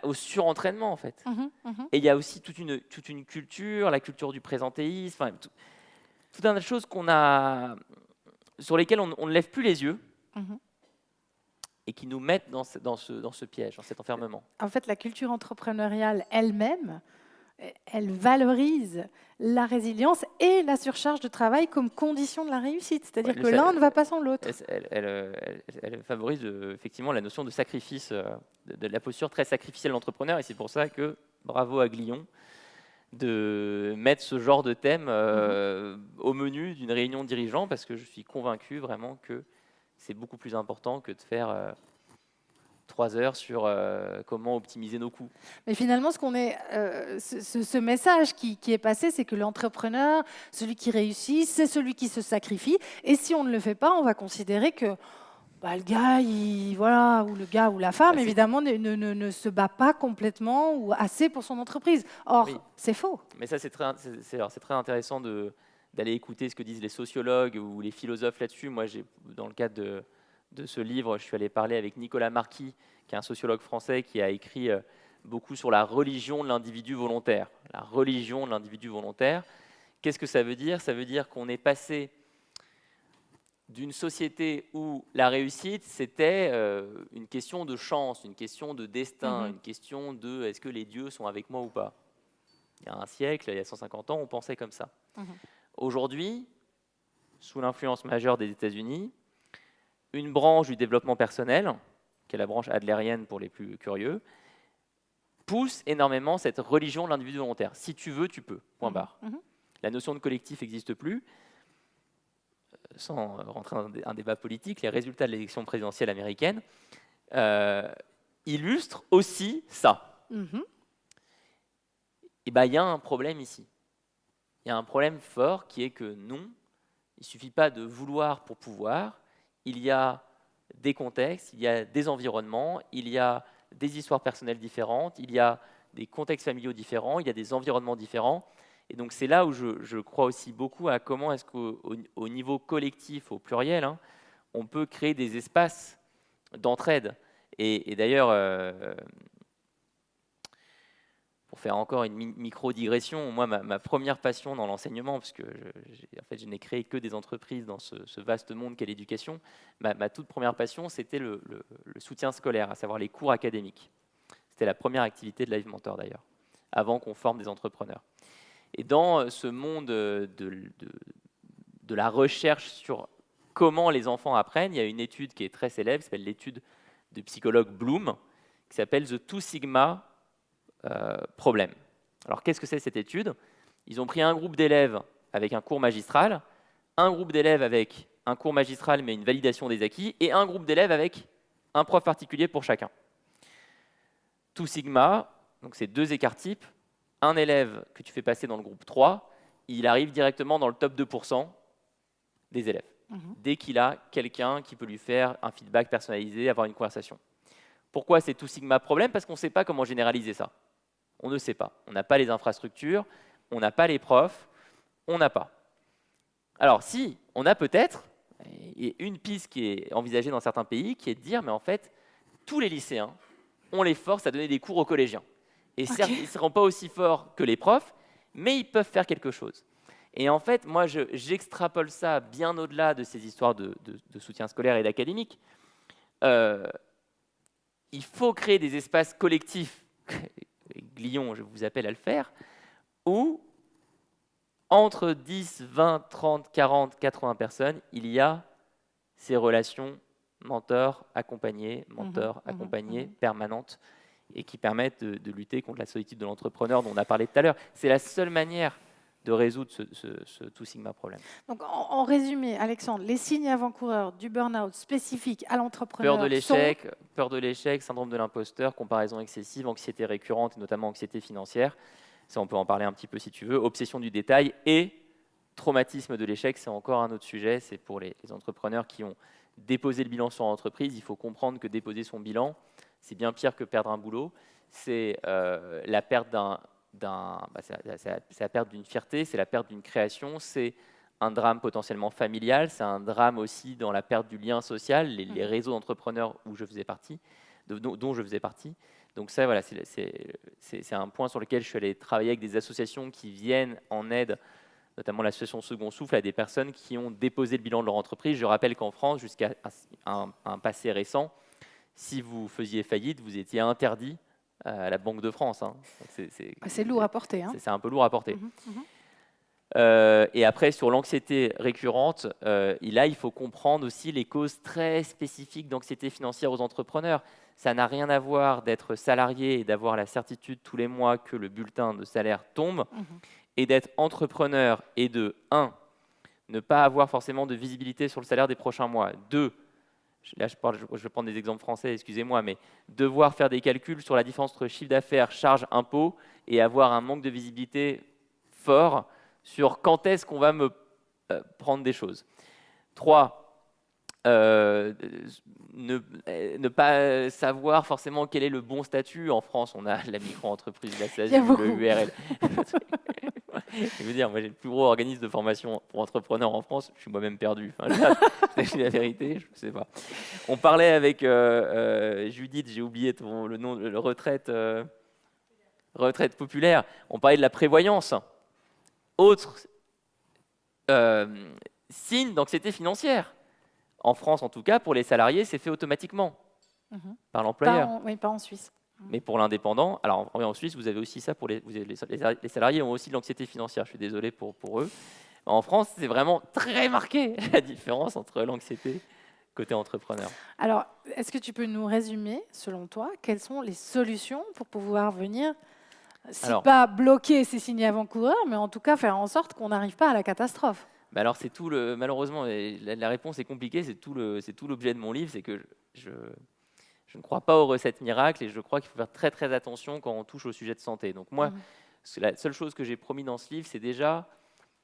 au surentraînement, en fait. Et il y a aussi toute une culture, la culture du présentéisme, tout un tas de choses sur lesquelles on ne lève plus les yeux. Et qui nous mettent dans ce piège, dans cet enfermement. En fait, la culture entrepreneuriale elle-même, elle valorise la résilience et la surcharge de travail comme condition de la réussite. C'est-à-dire que l'un ne va pas sans l'autre. Elle favorise effectivement la notion de sacrifice, de la posture très sacrificielle de l'entrepreneur. Et c'est pour ça que, bravo à Glion, de mettre ce genre de thème au menu d'une réunion de dirigeants, parce que je suis convaincu vraiment que c'est beaucoup plus important que de faire 3 heures sur comment optimiser nos coûts. Mais finalement, ce message qui est passé, c'est que l'entrepreneur, celui qui réussit, c'est celui qui se sacrifie. Et si on ne le fait pas, on va considérer que le gars, ou le gars ou la femme, évidemment, ne se bat pas complètement ou assez pour son entreprise. Or, c'est faux. Mais ça, c'est très intéressant d'aller écouter ce que disent les sociologues ou les philosophes là-dessus. Moi, dans le cadre de ce livre, je suis allé parler avec Nicolas Marquis, qui est un sociologue français qui a écrit beaucoup sur la religion de l'individu volontaire. La religion de l'individu volontaire. Qu'est-ce que ça veut dire? Ça veut dire qu'on est passé d'une société où la réussite, c'était une question de chance, une question de destin, une question de est-ce que les dieux sont avec moi ou pas. Il y a un siècle, il y a 150 ans, on pensait comme ça. Aujourd'hui, sous l'influence majeure des États-Unis, une branche du développement personnel, qui est la branche adlérienne pour les plus curieux, pousse énormément cette religion de l'individu volontaire. Si tu veux, tu peux. Point barre. La notion de collectif n'existe plus. Sans rentrer dans un débat politique, les résultats de l'élection présidentielle américaine illustrent aussi ça. Et il y a un problème ici. Il y a un problème fort qui est que non, il ne suffit pas de vouloir pour pouvoir. Il y a des contextes, il y a des environnements, il y a des histoires personnelles différentes, il y a des contextes familiaux différents, il y a des environnements différents. Et donc c'est là où je crois aussi beaucoup à comment est-ce qu'au niveau collectif, au pluriel, on peut créer des espaces d'entraide. Et d'ailleurs, pour faire encore une micro-digression, moi, ma première passion dans l'enseignement, parce que je n'ai créé que des entreprises dans ce vaste monde qu'est l'éducation, ma toute première passion, c'était le soutien scolaire, à savoir les cours académiques. C'était la première activité de Live Mentor d'ailleurs, avant qu'on forme des entrepreneurs. Et dans ce monde de la recherche sur comment les enfants apprennent, il y a une étude qui est très célèbre, qui s'appelle l'étude du psychologue Bloom, qui s'appelle The Two Sigma Problem. Alors qu'est-ce que c'est cette étude? Ils ont pris un groupe d'élèves avec un cours magistral, un groupe d'élèves avec un cours magistral mais une validation des acquis, et un groupe d'élèves avec un prof particulier pour chacun. Two Sigma, donc c'est 2 écarts types. Un élève que tu fais passer dans le groupe 3, il arrive directement dans le top 2% des élèves. Dès qu'il a quelqu'un qui peut lui faire un feedback personnalisé, avoir une conversation. Pourquoi c'est Two Sigma problème? Parce qu'on ne sait pas comment généraliser ça. On ne sait pas. On n'a pas les infrastructures, on n'a pas les profs, on n'a pas. Alors si, on a peut-être, et une piste qui est envisagée dans certains pays, qui est de dire, mais en fait, tous les lycéens, on les force à donner des cours aux collégiens. Et certes, ils ne seront pas aussi forts que les profs, mais ils peuvent faire quelque chose. Et en fait, moi, j'extrapole ça bien au-delà de ces histoires de soutien scolaire et d'académique. Il faut créer des espaces collectifs, Glion, je vous appelle à le faire, où entre 10, 20, 30, 40, 80 personnes, il y a ces relations mentor-accompagné, permanentes, et qui permettent de lutter contre la solitude de l'entrepreneur dont on a parlé tout à l'heure. C'est la seule manière de résoudre ce Two Sigma problème. Donc, en résumé, Alexandre, les signes avant-coureurs du burn-out spécifiques à l'entrepreneur peur de l'échec, syndrome de l'imposteur, comparaison excessive, anxiété récurrente, et notamment anxiété financière. Ça, on peut en parler un petit peu si tu veux. Obsession du détail et traumatisme de l'échec, c'est encore un autre sujet. C'est pour les entrepreneurs qui ont déposé le bilan sur l'entreprise. Il faut comprendre que déposer son bilan, c'est bien pire que perdre un boulot. C'est la perte c'est la perte d'une fierté, c'est la perte d'une création, c'est un drame potentiellement familial, c'est un drame aussi dans la perte du lien social, les réseaux d'entrepreneurs où je faisais partie, dont je faisais partie. Donc ça, voilà, c'est un point sur lequel je suis allé travailler avec des associations qui viennent en aide, notamment l'association Second Souffle, à des personnes qui ont déposé le bilan de leur entreprise. Je rappelle qu'en France, jusqu'à un passé récent, si vous faisiez faillite, vous étiez interdit à la Banque de France. C'est lourd à porter. C'est un peu lourd à porter. Et après, sur l'anxiété récurrente, il faut comprendre aussi les causes très spécifiques d'anxiété financière aux entrepreneurs. Ça n'a rien à voir d'être salarié et d'avoir la certitude tous les mois que le bulletin de salaire tombe, et d'être entrepreneur et de 1, ne pas avoir forcément de visibilité sur le salaire des prochains mois. 2, là je vais prendre des exemples français, excusez-moi, mais devoir faire des calculs sur la différence entre chiffre d'affaires, charges, impôts, et avoir un manque de visibilité fort sur quand est-ce qu'on va me prendre des choses. 3, ne pas savoir forcément quel est le bon statut. En France, on a la micro-entreprise, la SASU, le URL. Je veux dire, moi j'ai le plus gros organisme de formation pour entrepreneurs en France, je suis moi-même perdu. Enfin, c'est la vérité, je ne sais pas. On parlait avec Judith, j'ai oublié le nom, le retraite populaire. On parlait de la prévoyance. Autre signe d'anxiété financière. En France, en tout cas, pour les salariés, c'est fait automatiquement par l'employeur. Oui, pas en Suisse. Mais pour l'indépendant, alors en Suisse, vous avez aussi ça pour les salariés ont aussi de l'anxiété financière. Je suis désolé pour eux. En France, c'est vraiment très marqué la différence entre l'anxiété côté entrepreneur. Alors, est-ce que tu peux nous résumer, selon toi, quelles sont les solutions pour pouvoir venir, si pas bloquer ces signes avant-coureurs, mais en tout cas faire en sorte qu'on n'arrive pas à la catastrophe? Bah alors c'est tout le malheureusement la réponse est compliquée, c'est tout l'objet de mon livre, c'est que je ne crois pas aux recettes miracles et je crois qu'il faut faire très très attention quand on touche au sujet de santé. Donc moi, la seule chose que j'ai promis dans ce livre, c'est déjà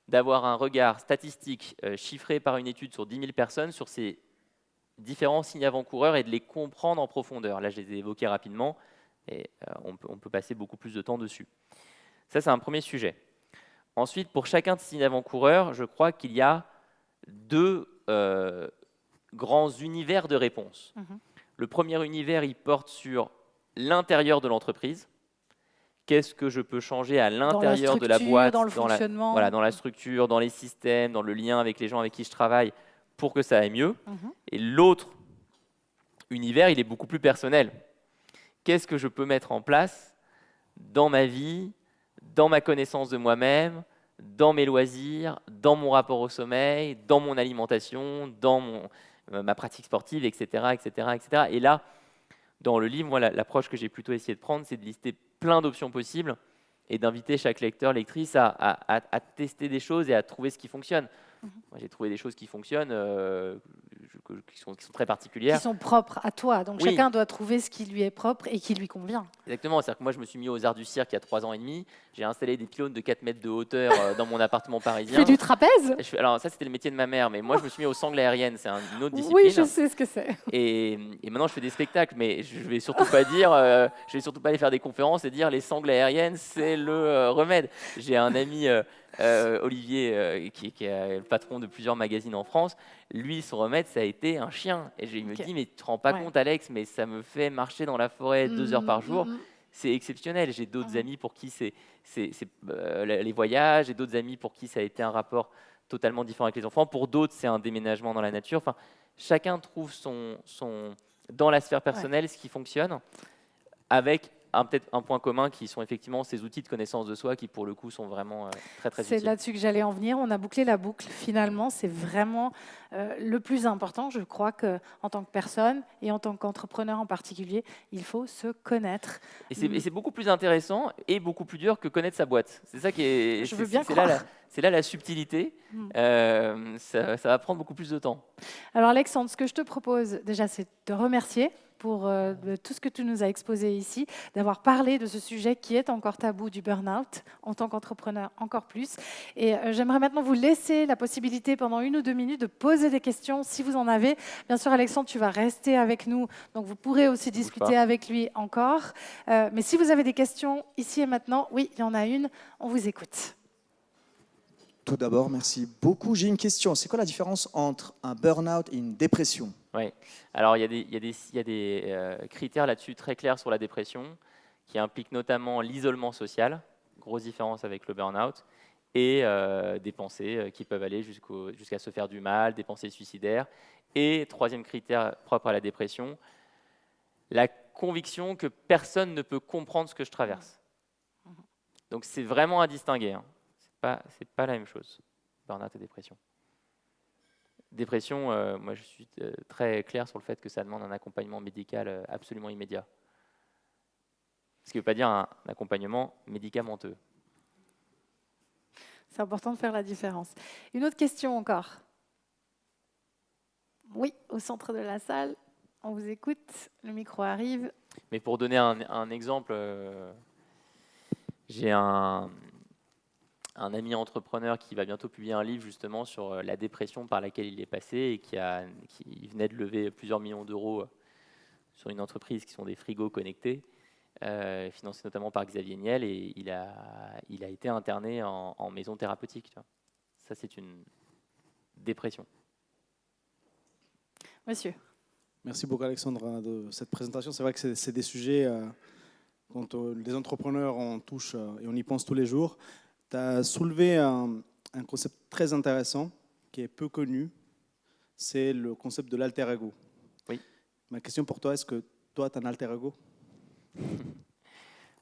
d'avoir un regard statistique chiffré par une étude sur 10 000 personnes sur ces différents signes avant-coureurs et de les comprendre en profondeur. Là, je les ai évoqués rapidement et on peut passer beaucoup plus de temps dessus. Ça, c'est un premier sujet. Ensuite, pour chacun de ces signes avant-coureurs, je crois qu'il y a deux grands univers de réponses. Le premier univers, il porte sur l'intérieur de l'entreprise. Qu'est-ce que je peux changer à l'intérieur de la boîte, dans le fonctionnement, dans la structure, dans les systèmes, dans le lien avec les gens avec qui je travaille pour que ça aille mieux. Et l'autre univers, il est beaucoup plus personnel. Qu'est-ce que je peux mettre en place dans ma vie, dans ma connaissance de moi-même, dans mes loisirs, dans mon rapport au sommeil, dans mon alimentation, dans ma pratique sportive, etc., etc., etc. Et là, dans le livre, moi, l'approche que j'ai plutôt essayé de prendre, c'est de lister plein d'options possibles et d'inviter chaque lecteur, lectrice à tester des choses et à trouver ce qui fonctionne. Moi, j'ai trouvé des choses qui fonctionnent, qui sont très particulières. Qui sont propres à toi. Donc chacun doit trouver ce qui lui est propre et qui lui convient. Exactement. C'est-à-dire que moi, je me suis mis aux arts du cirque il y a 3 ans et demi. J'ai installé des pylônes de 4 mètres de hauteur dans mon appartement parisien. Tu fais du trapèze? Alors ça, c'était le métier de ma mère. Mais moi, je me suis mis aux sangles aériennes. C'est une autre discipline. Oui, je sais ce que c'est. Et maintenant, je fais des spectacles. Mais je ne vais surtout pas dire, je vais surtout pas aller faire des conférences et dire les sangles aériennes, c'est le remède. J'ai un ami... Olivier, qui est le patron de plusieurs magazines en France, lui, son remède, ça a été un chien. Et je me dis, mais tu te rends pas compte, Alex, mais ça me fait marcher dans la forêt 2 heures par jour. C'est exceptionnel. J'ai d'autres amis pour qui c'est les voyages, et d'autres amis pour qui ça a été un rapport totalement différent avec les enfants. Pour d'autres, c'est un déménagement dans la nature. Enfin, chacun trouve dans la sphère personnelle ce qui fonctionne, avec peut-être un point commun qui sont effectivement ces outils de connaissance de soi qui, pour le coup, sont vraiment très, très utiles. C'est là-dessus que j'allais en venir. On a bouclé la boucle. Finalement, c'est vraiment le plus important. Je crois qu'en tant que personne et en tant qu'entrepreneur en particulier, il faut se connaître. Et c'est beaucoup plus intéressant et beaucoup plus dur que connaître sa boîte. C'est ça qui est... Je veux bien croire. C'est là la subtilité. Ça va prendre beaucoup plus de temps. Alors Alexandre, ce que je te propose déjà, c'est de te remercier pour tout ce que tu nous as exposé ici, d'avoir parlé de ce sujet qui est encore tabou du burn-out, en tant qu'entrepreneur encore plus. Et j'aimerais maintenant vous laisser la possibilité pendant 1 ou 2 minutes de poser des questions si vous en avez. Bien sûr, Alexandre, tu vas rester avec nous, donc vous pourrez aussi discuter avec lui encore. Mais si vous avez des questions ici et maintenant, oui, il y en a une, on vous écoute. Tout d'abord, merci beaucoup. J'ai une question. C'est quoi la différence entre un burn-out et une dépression? Oui. Alors, il y a des critères là-dessus très clairs sur la dépression qui impliquent notamment l'isolement social, grosse différence avec le burn-out, et des pensées qui peuvent aller jusqu'à se faire du mal, des pensées suicidaires. Et troisième critère propre à la dépression, la conviction que personne ne peut comprendre ce que je traverse. Donc, c'est vraiment à distinguer. C'est pas la même chose, burn-out et dépression. Dépression, moi je suis très clair sur le fait que ça demande un accompagnement médical absolument immédiat. Ce qui ne veut pas dire un accompagnement médicamenteux. C'est important de faire la différence. Une autre question encore. Oui, au centre de la salle, on vous écoute, le micro arrive. Mais pour donner un exemple, j'ai un ami entrepreneur qui va bientôt publier un livre justement sur la dépression par laquelle il est passé et qui venait de lever plusieurs millions d'euros sur une entreprise qui sont des frigos connectés. financé notamment par Xavier Niel, et il a été interné en maison thérapeutique. Tu vois. Ça, c'est une dépression. Monsieur. Merci beaucoup Alexandra de cette présentation. C'est vrai que c'est des sujets, quand les entrepreneurs on touche et on y pense tous les jours. Tu as soulevé un concept très intéressant qui est peu connu, c'est le concept de l'alter ego. Oui. Ma question pour toi, est-ce que toi tu as un alter ego?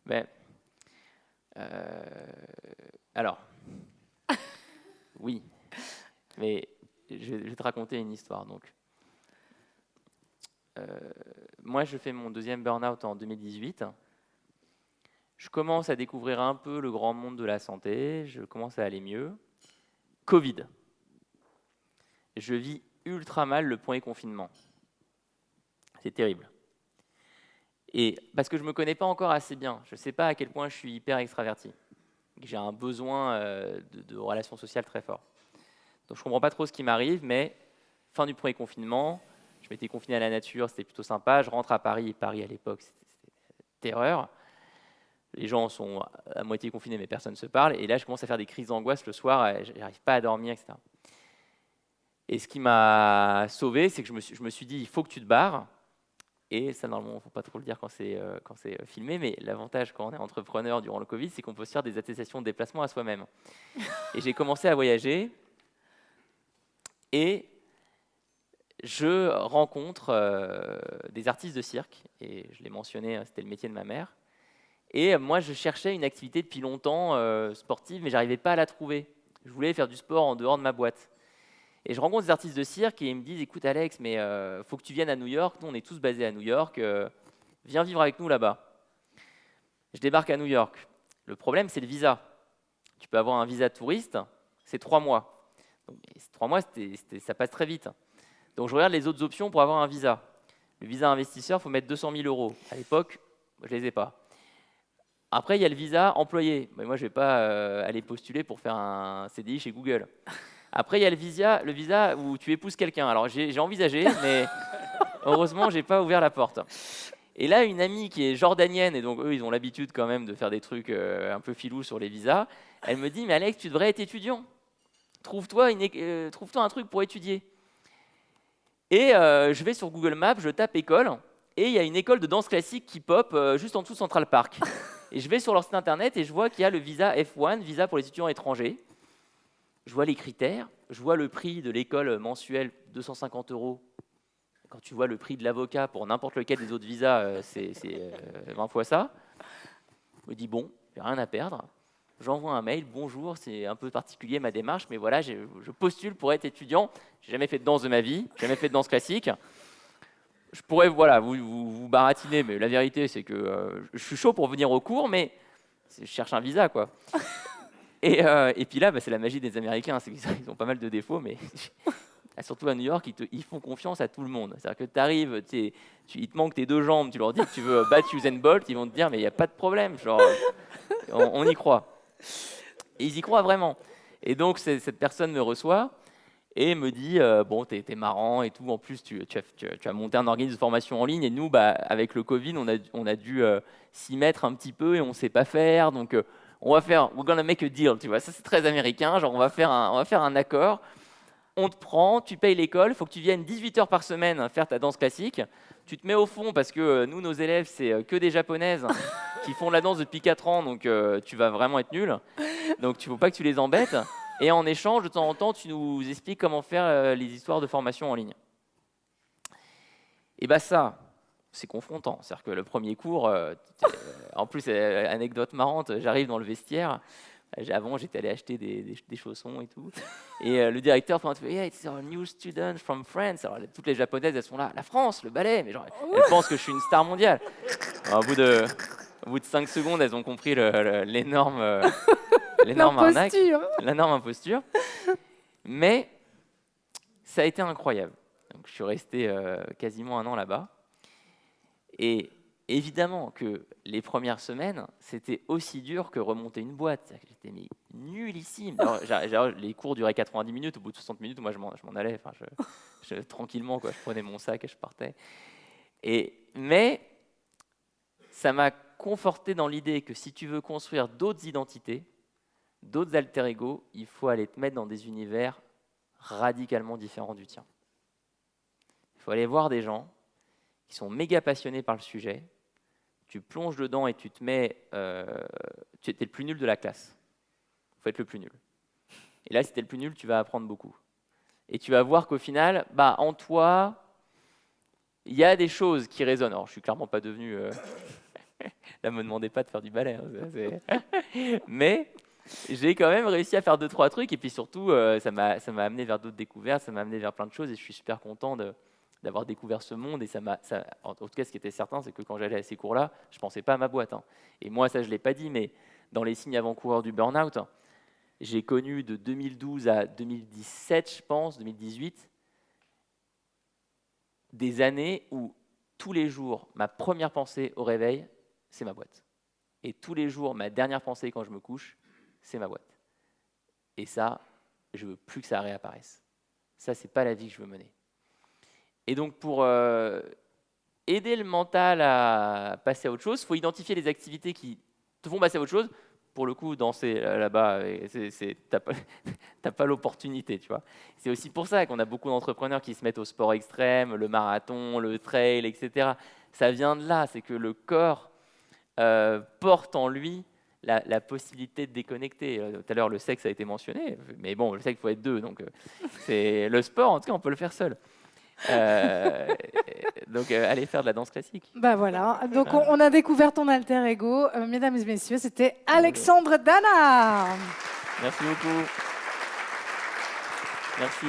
Ben, alors, oui, mais je vais te raconter une histoire. Donc, moi, je fais mon deuxième burn-out en 2018. Je commence à découvrir un peu le grand monde de la santé. Je commence à aller mieux. Covid. Je vis ultra mal le premier confinement. C'est terrible. Et parce que je ne me connais pas encore assez bien. Je ne sais pas à quel point je suis hyper extraverti. J'ai un besoin de relations sociales très fort. Donc je ne comprends pas trop ce qui m'arrive, mais fin du premier confinement, je m'étais confiné à la nature, c'était plutôt sympa. Je rentre à Paris, et Paris à l'époque, c'était terreur. Les gens sont à moitié confinés, mais personne ne se parle. Et là, je commence à faire des crises d'angoisse le soir, je n'arrive pas à dormir, etc. Et ce qui m'a sauvé, c'est que je me suis dit, il faut que tu te barres. Et ça, normalement, il ne faut pas trop le dire quand c'est filmé, mais l'avantage quand on est entrepreneur durant le Covid, c'est qu'on peut se faire des attestations de déplacement à soi-même. Et j'ai commencé à voyager, et je rencontre des artistes de cirque, et je l'ai mentionné, c'était le métier de ma mère. Et moi, je cherchais une activité depuis longtemps sportive, mais je n'arrivais pas à la trouver. Je voulais faire du sport en dehors de ma boîte. Et je rencontre des artistes de cirque et ils me disent « Écoute Alex, mais faut que tu viennes à New York, nous on est tous basés à New York, viens vivre avec nous là-bas. » Je débarque à New York. Le problème, c'est le visa. Tu peux avoir un visa de touriste, c'est 3 mois. Donc, 3 mois, ça passe très vite. Donc je regarde les autres options pour avoir un visa. Le visa investisseur, il faut mettre 200 000 €. À l'époque, je ne les ai pas. Après, il y a le visa employé. Mais moi, je ne vais pas aller postuler pour faire un CDI chez Google. Après, il y a le visa où tu épouses quelqu'un. Alors, j'ai envisagé, mais heureusement, je n'ai pas ouvert la porte. Et là, une amie qui est jordanienne, et donc eux, ils ont l'habitude quand même de faire des trucs un peu filous sur les visas, elle me dit « Mais Alex, tu devrais être étudiant. Trouve-toi un truc pour étudier. » Et je vais sur Google Maps, je tape école, et il y a une école de danse classique qui pop juste en dessous de Central Park. Et je vais sur leur site internet et je vois qu'il y a le visa F1, visa pour les étudiants étrangers. Je vois les critères, je vois le prix de l'école mensuelle, 250 €. Quand tu vois le prix de l'avocat pour n'importe lequel des autres visas, c'est 20 fois ça. Je me dis, bon, j'ai rien à perdre. J'envoie un mail, bonjour, c'est un peu particulier ma démarche, mais voilà, je postule pour être étudiant. J'ai jamais fait de danse de ma vie, jamais fait de danse classique. Je pourrais vous baratiner, mais la vérité, c'est que je suis chaud pour venir au cours, mais je cherche un visa, quoi. Et puis là, c'est la magie des Américains, c'est qu'ils ont pas mal de défauts, mais surtout à New York, ils font confiance à tout le monde. C'est-à-dire que tu arrives, il te manque tes 2 jambes, tu leur dis que tu veux battre Usain Bolt, ils vont te dire, mais il n'y a pas de problème, genre, on y croit. Et ils y croient vraiment. Et donc, cette personne me reçoit et me dit, bon, t'es marrant et tout, en plus, tu as monté un organisme de formation en ligne, et nous, avec le Covid, on a dû s'y mettre un petit peu et on ne sait pas faire, donc on va faire, we're gonna make a deal, tu vois, ça c'est très américain, genre on va faire un accord, on te prend, tu payes l'école, il faut que tu viennes 18 heures par semaine faire ta danse classique, tu te mets au fond parce que nous, nos élèves, c'est que des japonaises qui font de la danse depuis 4 ans, donc tu vas vraiment être nul, donc il ne faut pas que tu les embêtes, et en échange, de temps en temps, tu nous expliques comment faire les histoires de formation en ligne. Et ça, c'est confrontant. C'est-à-dire que le premier cours, en plus, anecdote marrante, j'arrive dans le vestiaire. Avant, j'étais allé acheter des chaussons et tout. Et le directeur fait « Yeah, it's our new student from France ». Alors, toutes les japonaises, elles sont là. La France, le ballet. Mais genre, elles pensent que je suis une star mondiale. Alors, au bout de 5 secondes, elles ont compris l'énorme arnaque, l'énorme imposture. Mais ça a été incroyable. Donc, je suis resté quasiment 1 an là-bas. Et évidemment que les premières semaines, c'était aussi dur que remonter une boîte. J'étais nullissime. Alors, les cours duraient 90 minutes. Au bout de 60 minutes, moi, je m'en allais. Enfin, tranquillement, quoi. Je prenais mon sac et je partais. Mais ça m'a conforté dans l'idée que si tu veux construire d'autres identités, d'autres alter ego, il faut aller te mettre dans des univers radicalement différents du tien. Il faut aller voir des gens qui sont méga passionnés par le sujet, tu plonges dedans et tu te mets... tu es le plus nul de la classe. Il faut être le plus nul. Et là, si tu es le plus nul, tu vas apprendre beaucoup. Et tu vas voir qu'au final, en toi, il y a des choses qui résonnent. Alors, je suis clairement pas devenu... Là, ne me demandez pas de faire du ballet. Mais j'ai quand même réussi à faire 2-3 trucs. Et puis surtout, ça m'a amené vers d'autres découvertes, ça m'a amené vers plein de choses. Et je suis super content d'avoir découvert ce monde. Et en tout cas, ce qui était certain, c'est que quand j'allais à ces cours-là, je ne pensais pas à ma boîte. Et moi, ça, je ne l'ai pas dit, mais dans les signes avant-coureurs du burn-out, j'ai connu de 2012 à 2017, je pense, 2018, des années où tous les jours, ma première pensée au réveil, c'est ma boîte. Et tous les jours, ma dernière pensée quand je me couche, c'est ma boîte. Et ça, je veux plus que ça réapparaisse. Ça, c'est pas la vie que je veux mener. Et donc, pour aider le mental à passer à autre chose, il faut identifier les activités qui te font passer à autre chose. Pour le coup, danser là-bas, t'as pas l'opportunité, tu vois. C'est aussi pour ça qu'on a beaucoup d'entrepreneurs qui se mettent au sport extrême, le marathon, le trail, etc. Ça vient de là, c'est que le corps porte en lui la possibilité de déconnecter. Tout à l'heure, le sexe a été mentionné, mais bon, le sexe, il faut être deux, donc c'est le sport, en tout cas, on peut le faire seul. Donc, allez faire de la danse classique. Voilà, donc on a découvert ton alter ego. Mesdames et messieurs, c'était Alexandre Dana. Merci beaucoup. Merci.